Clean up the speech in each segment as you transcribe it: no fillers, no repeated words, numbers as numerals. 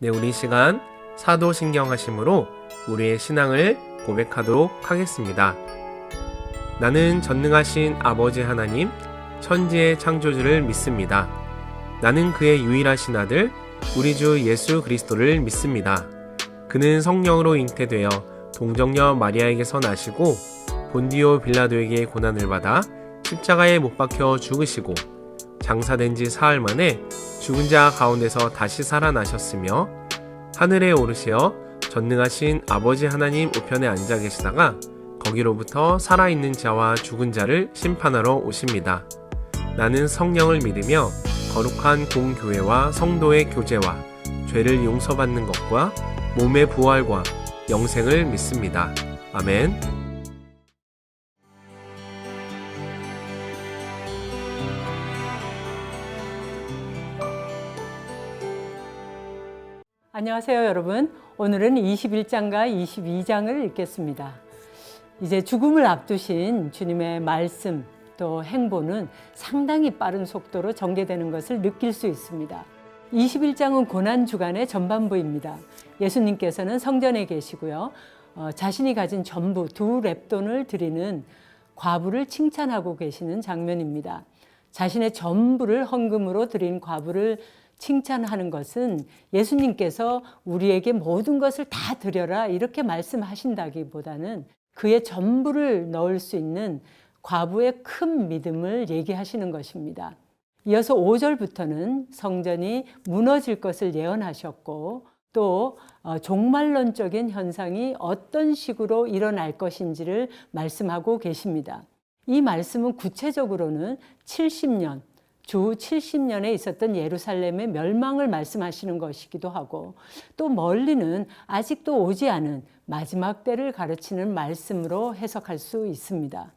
네, 우리 시간 사도신경하심으로 우리의 신앙을 고백하도록 하겠습니다. 나는 전능하신 아버지 하나님, 천지의 창조주를 믿습니다. 나는 그의 유일하신 아들, 우리 주 예수 그리스도를 믿습니다. 그는 성령으로 잉태되어 동정녀 마리아에게서 나시고 본디오 빌라도에게 고난을 받아 십자가에 못 박혀 죽으시고 장사된 지 사흘 만에 죽은 자 가운데서 다시 살아나셨으며 하늘에 오르시어 전능하신 아버지 하나님 우편에 앉아 계시다가 거기로부터 살아있는 자와 죽은 자를 심판하러 오십니다. 나는 성령을 믿으며 거룩한 공교회와 성도의 교제와 죄를 용서받는 것과 몸의 부활과 영생을 믿습니다. 아멘. 안녕하세요, 여러분. 오늘은 21장과 22장을 읽겠습니다. 이제 죽음을 앞두신 주님의 말씀 또 행보는 상당히 빠른 속도로 전개되는 것을 느낄 수 있습니다. 21장은 고난주간의 전반부입니다. 예수님께서는 성전에 계시고요. 자신이 가진 전부 두 렙돈을 드리는 과부를 칭찬하고 계시는 장면입니다. 자신의 전부를 헌금으로 드린 과부를 칭찬하는 것은 예수님께서 우리에게 모든 것을 다 드려라 이렇게 말씀하신다기보다는 그의 전부를 넣을 수 있는 과부의 큰 믿음을 얘기하시는 것입니다. 이어서 5절부터는 성전이 무너질 것을 예언하셨고 또 종말론적인 현상이 어떤 식으로 일어날 것인지를 말씀하고 계십니다. 이 말씀은 구체적으로는 70년 주 70년에 있었던 예루살렘의 멸망을 말씀하시는 것이기도 하고 또 멀리는 아직도 오지 않은 마지막 때를 가르치는 말씀으로 해석할 수 있습니다.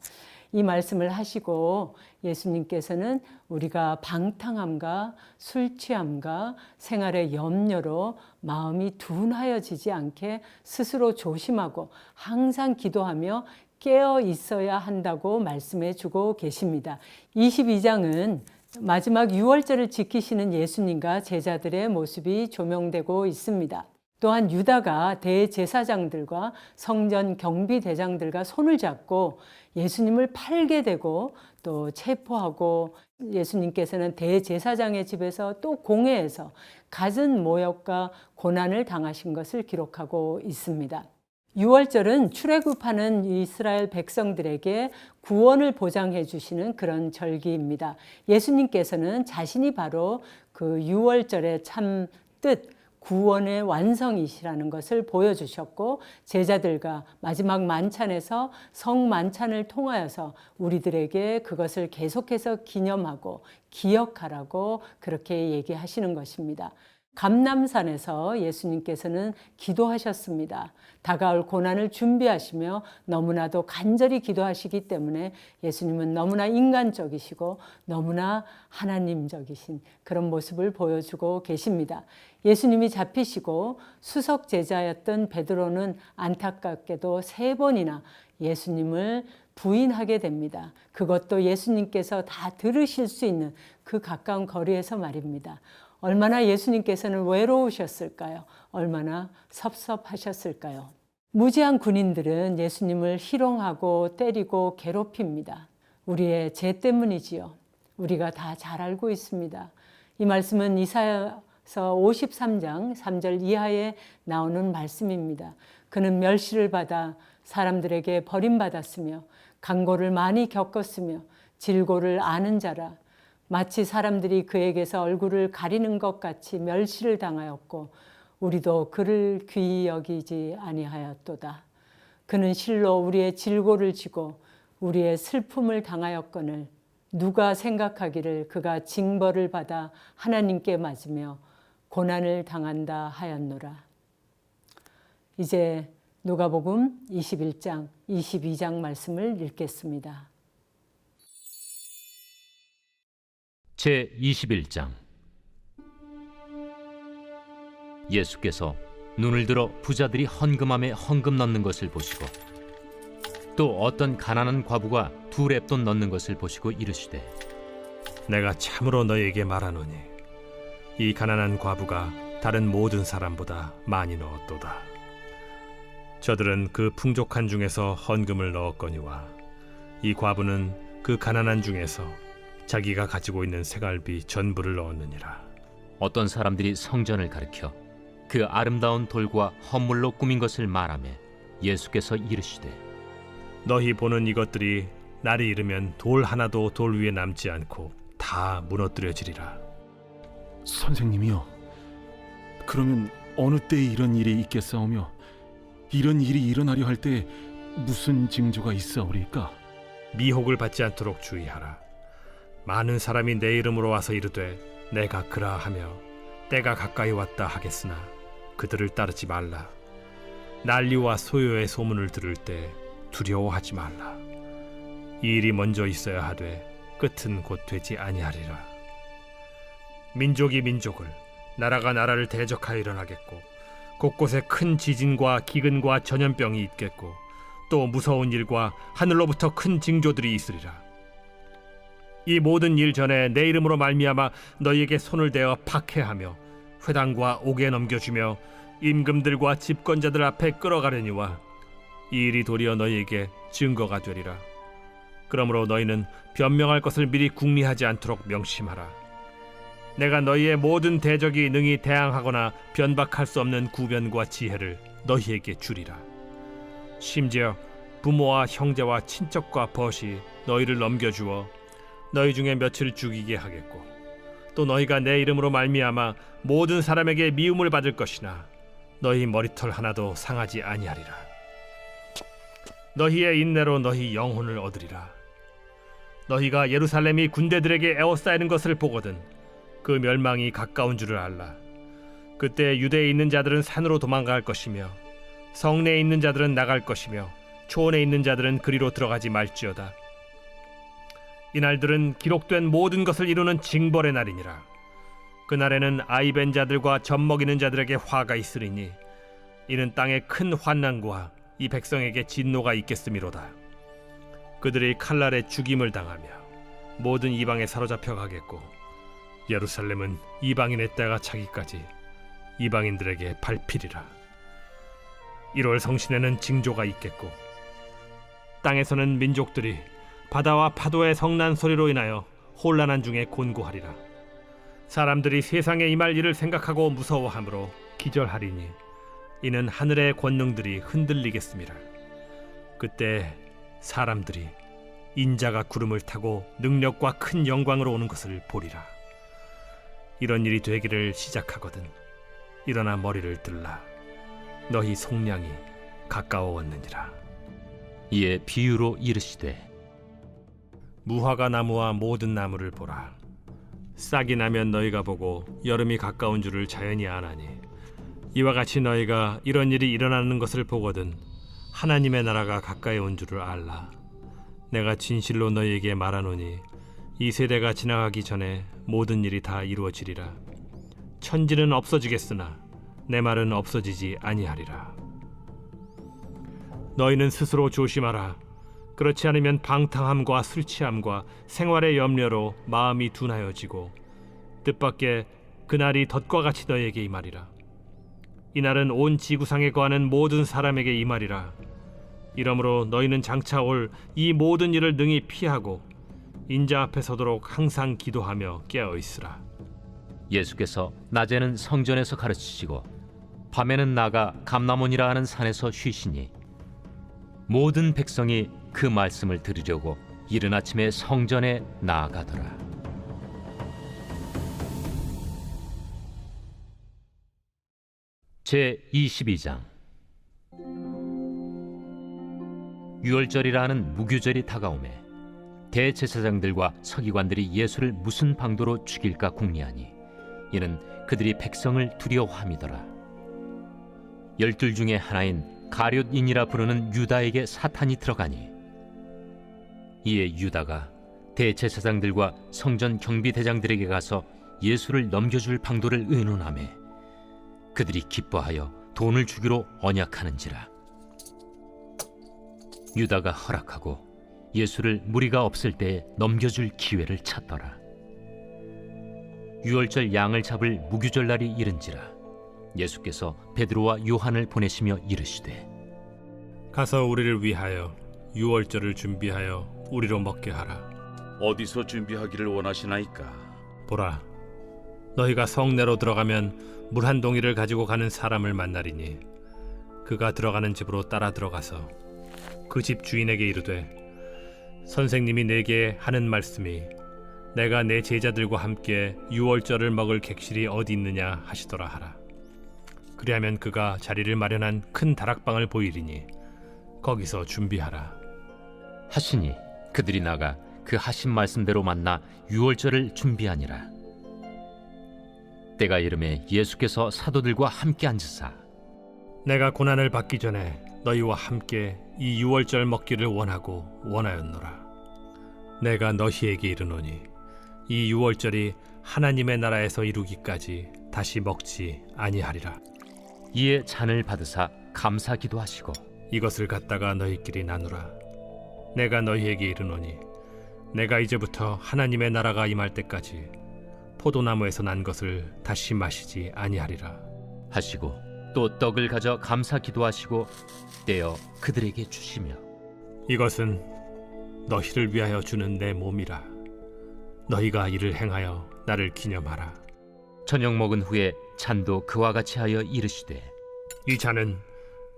이 말씀을 하시고 예수님께서는 우리가 방탕함과 술 취함과 생활의 염려로 마음이 둔하여지지 않게 스스로 조심하고 항상 기도하며 깨어 있어야 한다고 말씀해 주고 계십니다. 22장은 마지막 유월절을 지키시는 예수님과 제자들의 모습이 조명되고 있습니다. 또한 유다가 대제사장들과 성전 경비대장들과 손을 잡고 예수님을 팔게 되고 또 체포하고 예수님께서는 대제사장의 집에서 또 공회에서 갖은 모욕과 고난을 당하신 것을 기록하고 있습니다. 유월절은 출애굽하는 이스라엘 백성들에게 구원을 보장해 주시는 그런 절기입니다. 예수님께서는 자신이 바로 그 유월절의 참 뜻, 구원의 완성이시라는 것을 보여주셨고 제자들과 마지막 만찬에서 성만찬을 통하여서 우리들에게 그것을 계속해서 기념하고 기억하라고 그렇게 얘기하시는 것입니다. 감람산에서 예수님께서는 기도하셨습니다. 다가올 고난을 준비하시며 너무나도 간절히 기도하시기 때문에 예수님은 너무나 인간적이시고 너무나 하나님적이신 그런 모습을 보여주고 계십니다. 예수님이 잡히시고 수석 제자였던 베드로는 안타깝게도 3번이나 예수님을 부인하게 됩니다. 그것도 예수님께서 다 들으실 수 있는 그 가까운 거리에서 말입니다. 얼마나 예수님께서는 외로우셨을까요? 얼마나 섭섭하셨을까요? 무지한 군인들은 예수님을 희롱하고 때리고 괴롭힙니다. 우리의 죄 때문이지요. 우리가 다 잘 알고 있습니다. 이 말씀은 이사야서 53장 3절 이하에 나오는 말씀입니다. 그는 멸시를 받아 사람들에게 버림받았으며 강고를 많이 겪었으며 질고를 아는 자라. 마치 사람들이 그에게서 얼굴을 가리는 것 같이 멸시를 당하였고 우리도 그를 귀히 여기지 아니하였도다. 그는 실로 우리의 질고를 지고 우리의 슬픔을 당하였거늘 누가 생각하기를 그가 징벌을 받아 하나님께 맞으며 고난을 당한다 하였노라. 이제 누가복음 21장, 22장 말씀을 읽겠습니다. 제21장 예수께서 눈을 들어 부자들이 헌금함에 헌금 넣는 것을 보시고 또 어떤 가난한 과부가 2렙돈 넣는 것을 보시고 이르시되 내가 참으로 너에게 말하노니 이 가난한 과부가 다른 모든 사람보다 많이 넣었도다. 저들은 그 풍족한 중에서 헌금을 넣었거니와 이 과부는 그 가난한 중에서 자기가 가지고 있는 생활비 전부를 넣었느니라. 어떤 사람들이 성전을 가리켜 그 아름다운 돌과 헌물로 꾸민 것을 말하며 예수께서 이르시되 너희 보는 이것들이 날이 이르면 돌 하나도 돌 위에 남지 않고 다 무너뜨려지리라. 선생님이요, 그러면 어느 때에 이런 일이 있겠사오며 이런 일이 일어나려 할 때 무슨 징조가 있사오리까? 미혹을 받지 않도록 주의하라. 많은 사람이 내 이름으로 와서 이르되 내가 그라하며 때가 가까이 왔다 하겠으나 그들을 따르지 말라. 난리와 소요의 소문을 들을 때 두려워하지 말라. 이 일이 먼저 있어야 하되 끝은 곧 되지 아니하리라. 민족이 민족을, 나라가 나라를 대적하여 일어나겠고 곳곳에 큰 지진과 기근과 전염병이 있겠고 또 무서운 일과 하늘로부터 큰 징조들이 있으리라. 이 모든 일 전에 내 이름으로 말미암아 너희에게 손을 대어 박해하며 회당과 옥에 넘겨주며 임금들과 집권자들 앞에 끌어가려니와 이 일이 도리어 너희에게 증거가 되리라. 그러므로 너희는 변명할 것을 미리 궁리하지 않도록 명심하라. 내가 너희의 모든 대적이 능히 대항하거나 변박할 수 없는 구변과 지혜를 너희에게 주리라. 심지어 부모와 형제와 친척과 벗이 너희를 넘겨주어 너희 중에 며칠 죽이게 하겠고 또 너희가 내 이름으로 말미암아 모든 사람에게 미움을 받을 것이나 너희 머리털 하나도 상하지 아니하리라. 너희의 인내로 너희 영혼을 얻으리라. 너희가 예루살렘이 군대들에게 에워싸이는 것을 보거든 그 멸망이 가까운 줄을 알라. 그때 유대에 있는 자들은 산으로 도망갈 것이며 성내에 있는 자들은 나갈 것이며 초원에 있는 자들은 그리로 들어가지 말지어다. 이날들은 기록된 모든 것을 이루는 징벌의 날이니라. 그날에는 아이벤 자들과 젖먹이는 자들에게 화가 있으리니 이는 땅에 큰 환난과 이 백성에게 진노가 있겠음이로다. 그들이 칼날에 죽임을 당하며 모든 이방에 사로잡혀 가겠고 예루살렘은 이방인의 때가 차기까지 이방인들에게 밟히리라. 1월 성신에는 징조가 있겠고 땅에서는 민족들이 바다와 파도의 성난 소리로 인하여 혼란한 중에 곤고하리라. 사람들이 세상에 임할 일을 생각하고 무서워하므로 기절하리니 이는 하늘의 권능들이 흔들리겠습니다. 그때 사람들이 인자가 구름을 타고 능력과 큰 영광으로 오는 것을 보리라. 이런 일이 되기를 시작하거든 일어나 머리를 들라. 너희 속량이 가까워왔느니라. 이에 비유로 이르시되 무화과 나무와 모든 나무를 보라. 싹이 나면 너희가 보고 여름이 가까운 줄을 자연히 아나니 이와 같이 너희가 이런 일이 일어나는 것을 보거든 하나님의 나라가 가까이 온 줄을 알라. 내가 진실로 너희에게 말하노니 이 세대가 지나가기 전에 모든 일이 다 이루어지리라. 천지는 없어지겠으나 내 말은 없어지지 아니하리라. 너희는 스스로 조심하라. 그렇지 않으면 방탕함과 술 취함과 생활의 염려로 마음이 둔하여지고 뜻밖의 그날이 덫과 같이 너희에게 임하리라. 이날은 온 지구상에 거하는 모든 사람에게 임하리라. 이러므로 너희는 장차 올 이 모든 일을 능히 피하고 인자 앞에 서도록 항상 기도하며 깨어 있으라. 예수께서 낮에는 성전에서 가르치시고 밤에는 나가 감람원이라 하는 산에서 쉬시니 모든 백성이 그 말씀을 들으려고 이른 아침에 성전에 나아가더라. 제 22장 유월절이라는 무교절이 다가오매 대제사장들과 서기관들이 예수를 무슨 방도로 죽일까 궁리하니 이는 그들이 백성을 두려워함이더라. 12 중에 하나인 가룟인이라 부르는 유다에게 사탄이 들어가니 이에 유다가 대제사장들과 성전 경비대장들에게 가서 예수를 넘겨줄 방도를 의논하매 그들이 기뻐하여 돈을 주기로 언약하는지라. 유다가 허락하고 예수를 무리가 없을 때에 넘겨줄 기회를 찾더라. 유월절 양을 잡을 무교절 날이 이른지라 예수께서 베드로와 요한을 보내시며 이르시되 가서 우리를 위하여 유월절을 준비하여 우리로 먹게 하라. 어디서 준비하기를 원하시나이까? 보라, 너희가 성내로 들어가면 물 한 동이를 가지고 가는 사람을 만나리니 그가 들어가는 집으로 따라 들어가서 그 집 주인에게 이르되 선생님이 내게 하는 말씀이 내가 내 제자들과 함께 유월절을 먹을 객실이 어디 있느냐 하시더라 하라. 그리하면 그가 자리를 마련한 큰 다락방을 보이리니 거기서 준비하라. 하시니 그들이 나가 그 하신 말씀대로 만나 유월절을 준비하니라. 때가 이르매 예수께서 사도들과 함께 앉으사 내가 고난을 받기 전에 너희와 함께 이 유월절 먹기를 원하였노라. 내가 너희에게 이르노니 이 유월절이 하나님의 나라에서 이루기까지 다시 먹지 아니하리라. 이에 잔을 받으사 감사 기도하시고 이것을 갖다가 너희끼리 나누라. 내가 너희에게 이르노니 내가 이제부터 하나님의 나라가 임할 때까지 포도나무에서 난 것을 다시 마시지 아니하리라. 하시고 또 떡을 가져 감사 기도하시고 떼어 그들에게 주시며 이것은 너희를 위하여 주는 내 몸이라. 너희가 이를 행하여 나를 기념하라. 저녁 먹은 후에 잔도 그와 같이 하여 이르시되 이 잔은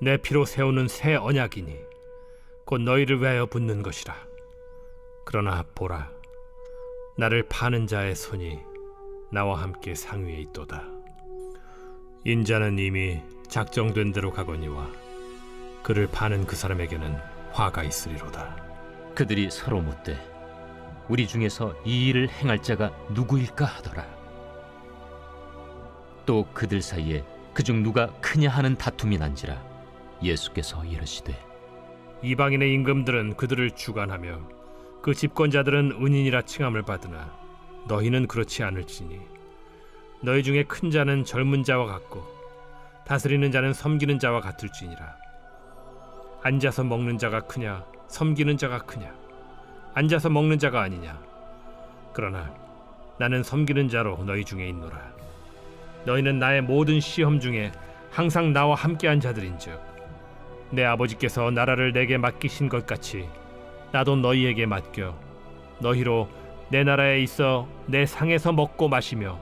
내 피로 세우는 새 언약이니 곧 너희를 위하여 붓는 것이라. 그러나 보라, 나를 파는 자의 손이 나와 함께 상위에 있도다. 인자는 이미 작정된 대로 가거니와 그를 파는 그 사람에게는 화가 있으리로다. 그들이 서로 묻되 우리 중에서 이 일을 행할 자가 누구일까 하더라. 또 그들 사이에 그중 누가 크냐 하는 다툼이 난지라. 예수께서 이르시되 이방인의 임금들은 그들을 주관하며 그 집권자들은 은인이라 칭함을 받으나 너희는 그렇지 않을지니 너희 중에 큰 자는 젊은 자와 같고 다스리는 자는 섬기는 자와 같을지니라. 앉아서 먹는 자가 크냐 섬기는 자가 크냐? 앉아서 먹는 자가 아니냐? 그러나 나는 섬기는 자로 너희 중에 있노라. 너희는 나의 모든 시험 중에 항상 나와 함께한 자들인즉 내 아버지께서 나라를 내게 맡기신 것 같이 나도 너희에게 맡겨 너희로 내 나라에 있어 내 상에서 먹고 마시며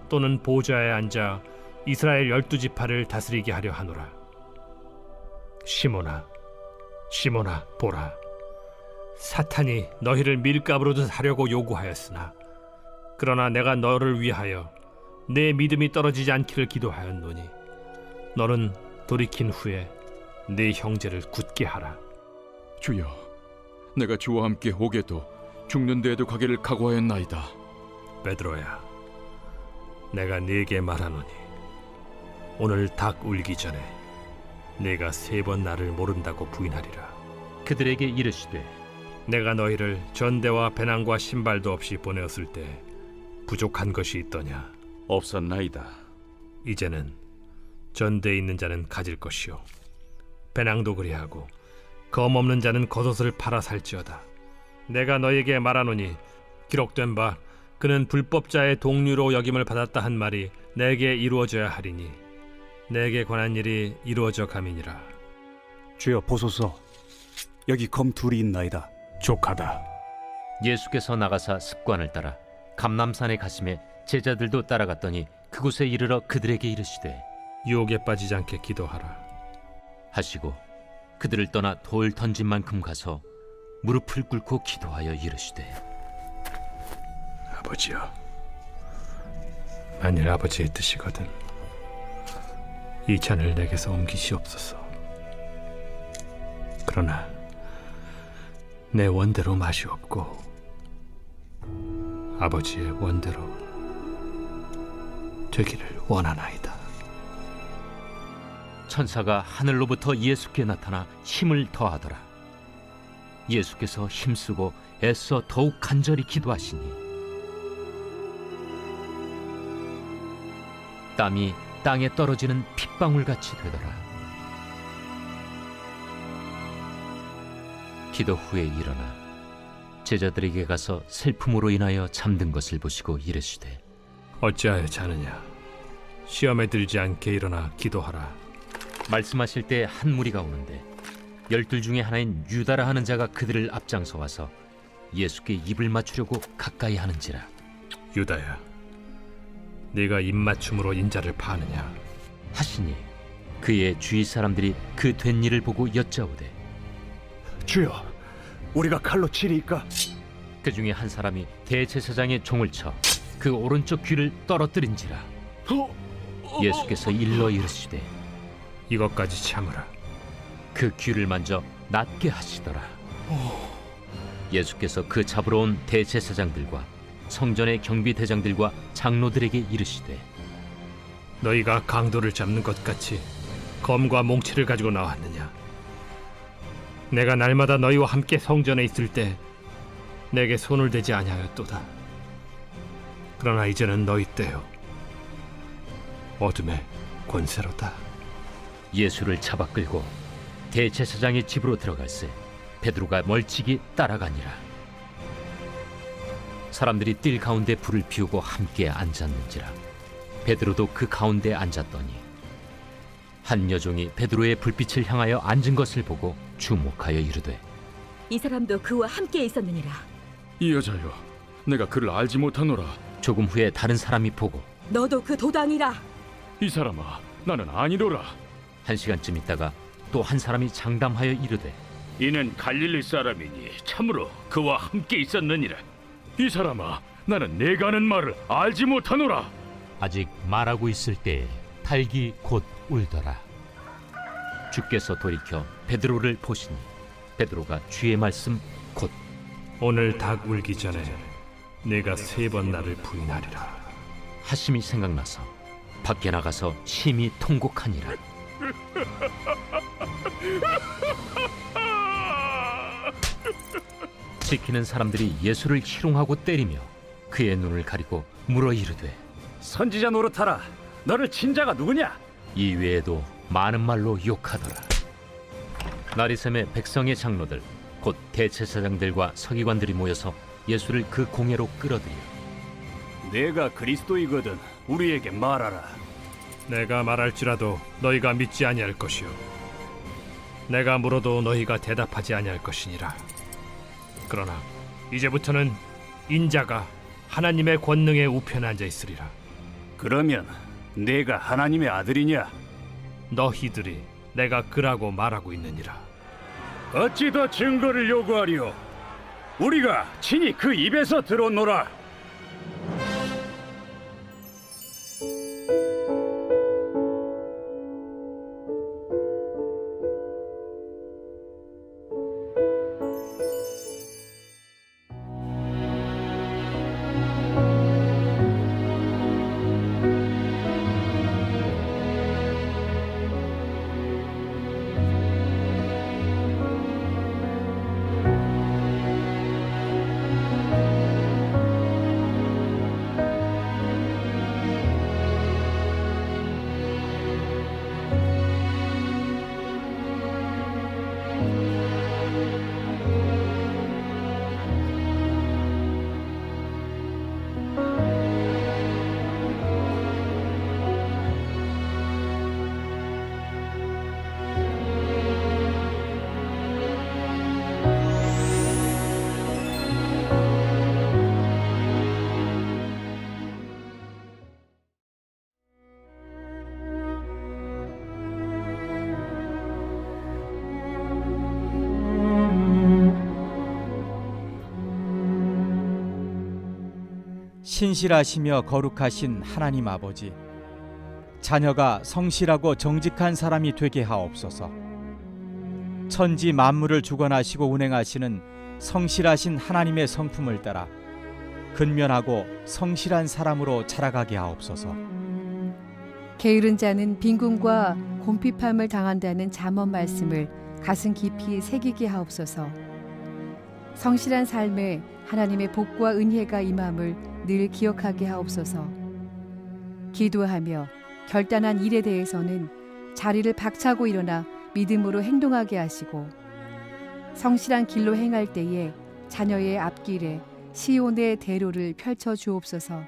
또는 보좌에 앉아 이스라엘 12지파를 다스리게 하려 하노라. 시몬아, 시몬아, 보라, 사탄이 너희를 밀가루로 하려고 요구하였으나 그러나 내가 너를 위하여 내 믿음이 떨어지지 않기를 기도하였노니 너는 돌이킨 후에 네 형제를 굳게 하라. 주여, 내가 주와 함께 오게도 죽는 데에도 가기를 각오하였나이다. 베드로야, 내가 네게 말하노니 오늘 닭 울기 전에 네가 3번 나를 모른다고 부인하리라. 그들에게 이르시되 내가 너희를 전대와 배낭과 신발도 없이 보내었을 때 부족한 것이 있더냐? 없었나이다. 이제는 전대에 있는 자는 가질 것이요 배낭도 그리하고 검 없는 자는 겉옷을 팔아 살지어다. 내가 너에게 말하노니 기록된 바 그는 불법자의 동류로 여김을 받았다 한 말이 내게 이루어져야 하리니 내게 관한 일이 이루어져 감이니라. 주여 보소서, 여기 검 둘이 있나이다. 족하다. 예수께서 나가사 습관을 따라 감람산에 가심에 제자들도 따라갔더니 그곳에 이르러 그들에게 이르시되 유혹에 빠지지 않게 기도하라. 하시고 그들을 떠나 돌 던진 만큼 가서 무릎을 꿇고 기도하여 이르시되 아버지여, 만일 아버지의 뜻이거든 이 잔을 내게서 옮기시옵소서. 그러나 내 원대로 마시옵고 아버지의 원대로 되기를 원하나이다. 천사가 하늘로부터 예수께 나타나 힘을 더하더라. 예수께서 힘쓰고 애써 더욱 간절히 기도하시니 땀이 땅에 떨어지는 핏방울같이 되더라. 기도 후에 일어나 제자들에게 가서 슬픔으로 인하여 잠든 것을 보시고 이르시되 어찌하여 자느냐? 시험에 들지 않게 일어나 기도하라. 말씀하실 때 한 무리가 오는데 12 중에 하나인 유다라 하는 자가 그들을 앞장서 와서 예수께 입을 맞추려고 가까이 하는지라. 유다야, 네가 입맞춤으로 인자를 파느냐? 하시니 그의 주위 사람들이 그 된 일을 보고 여짜오되 주여, 우리가 칼로 치리이까? 그 중에 한 사람이 대제사장의 종을 쳐 그 오른쪽 귀를 떨어뜨린지라. 예수께서 일러 이르시되 이것까지 참으라. 그 귀를 만져 낫게 하시더라. 예수께서 그 잡으러 온 대제사장들과 성전의 경비대장들과 장로들에게 이르시되 너희가 강도를 잡는 것 같이 검과 몽치를 가지고 나왔느냐? 내가 날마다 너희와 함께 성전에 있을 때 내게 손을 대지 아니하였도다. 그러나 이제는 너희 때요, 어둠의 권세로다. 예수를 잡아 끌고 대제사장의 집으로 들어갈새 베드로가 멀찍이 따라가니라. 사람들이 뜰 가운데 불을 피우고 함께 앉았는지라. 베드로도 그 가운데 앉았더니 한 여종이 베드로의 불빛을 향하여 앉은 것을 보고 주목하여 이르되 이 사람도 그와 함께 있었느니라. 이 여자여, 내가 그를 알지 못하노라. 조금 후에 다른 사람이 보고 너도 그 도당이라. 이 사람아, 나는 아니로라. 1시간쯤 있다가 또 한 사람이 장담하여 이르되 이는 갈릴리 사람이니 참으로 그와 함께 있었느니라. 이 사람아, 나는 내가 하는 말을 알지 못하노라. 아직 말하고 있을 때에 닭이 곧 울더라. 주께서 돌이켜 베드로를 보시니 베드로가 주의 말씀 곧 오늘 닭 울기 전에 내가 3번 나를 부인하리라 하심이 생각나서 밖에 나가서 심히 통곡하니라. 지키는 사람들이 예수를 희롱하고 때리며 그의 눈을 가리고 물어 이르되 선지자 노릇하라. 너를 친 자가 누구냐? 이 외에도 많은 말로 욕하더라. 나리샘의 백성의 장로들 곧 대제사장들과 서기관들이 모여서 예수를 그 공회로 끌어들여 내가 그리스도이거든 우리에게 말하라. 내가 말할지라도 너희가 믿지 아니할 것이요 내가 물어도 너희가 대답하지 아니할 것이니라. 그러나 이제부터는 인자가 하나님의 권능의 우편에 앉아 있으리라. 그러면 내가 하나님의 아들이냐? 너희들이 내가 그라고 말하고 있느니라. 어찌 더 증거를 요구하리요? 우리가 친히 그 입에서 들었노라. 신실하시며 거룩하신 하나님 아버지, 자녀가 성실하고 정직한 사람이 되게 하옵소서. 천지 만물을 주관하시고 운행하시는 성실하신 하나님의 성품을 따라 근면하고 성실한 사람으로 자라가게 하옵소서. 게으른 자는 빈궁과 곰핍함을 당한다는 잠언 말씀을 가슴 깊이 새기게 하옵소서. 성실한 삶에 하나님의 복과 은혜가 임함을 늘 기억하게 하옵소서. 기도하며 결단한 일에 대해서는 자리를 박차고 일어나 믿음으로 행동하게 하시고, 성실한 길로 행할 때에 자녀의 앞길에 시온의 대로를 펼쳐 주옵소서.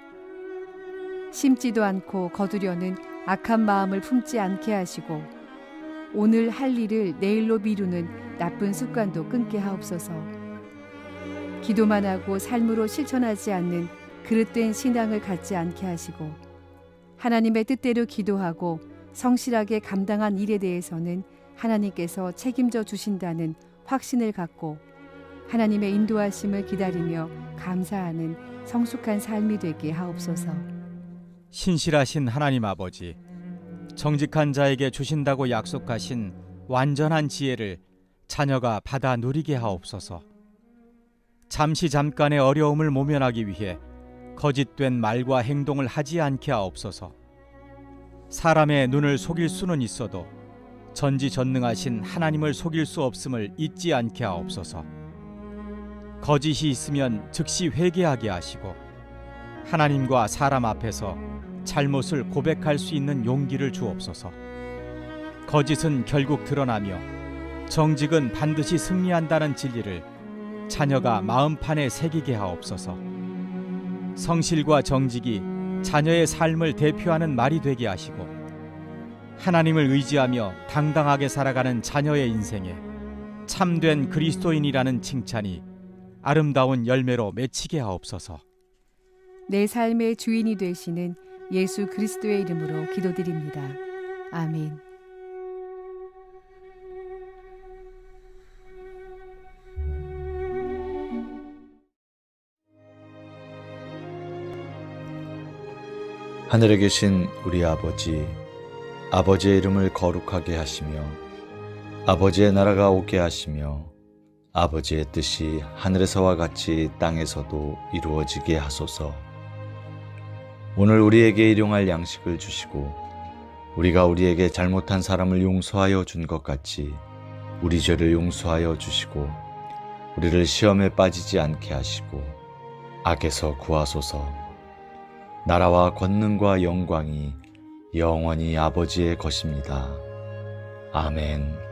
심지도 않고 거두려는 악한 마음을 품지 않게 하시고 오늘 할 일을 내일로 미루는 나쁜 습관도 끊게 하옵소서. 기도만 하고 삶으로 실천하지 않는 그릇된 신앙을 갖지 않게 하시고 하나님의 뜻대로 기도하고 성실하게 감당한 일에 대해서는 하나님께서 책임져 주신다는 확신을 갖고 하나님의 인도하심을 기다리며 감사하는 성숙한 삶이 되게 하옵소서. 신실하신 하나님 아버지, 정직한 자에게 주신다고 약속하신 완전한 지혜를 자녀가 받아 누리게 하옵소서. 잠시 잠깐의 어려움을 모면하기 위해 거짓된 말과 행동을 하지 않게 하옵소서. 사람의 눈을 속일 수는 있어도 전지전능하신 하나님을 속일 수 없음을 잊지 않게 하옵소서. 거짓이 있으면 즉시 회개하게 하시고 하나님과 사람 앞에서 잘못을 고백할 수 있는 용기를 주옵소서. 거짓은 결국 드러나며 정직은 반드시 승리한다는 진리를 자녀가 마음판에 새기게 하옵소서. 성실과 정직이 자녀의 삶을 대표하는 말이 되게 하시고 하나님을 의지하며 당당하게 살아가는 자녀의 인생에 참된 그리스도인이라는 칭찬이 아름다운 열매로 맺히게 하옵소서. 내 삶의 주인이 되시는 예수 그리스도의 이름으로 기도드립니다. 아멘. 하늘에 계신 우리 아버지, 아버지의 이름을 거룩하게 하시며 아버지의 나라가 오게 하시며 아버지의 뜻이 하늘에서와 같이 땅에서도 이루어지게 하소서. 오늘 우리에게 일용할 양식을 주시고 우리가 우리에게 잘못한 사람을 용서하여 준 것 같이 우리 죄를 용서하여 주시고 우리를 시험에 빠지지 않게 하시고 악에서 구하소서. 나라와 권능과 영광이 영원히 아버지의 것입니다. 아멘.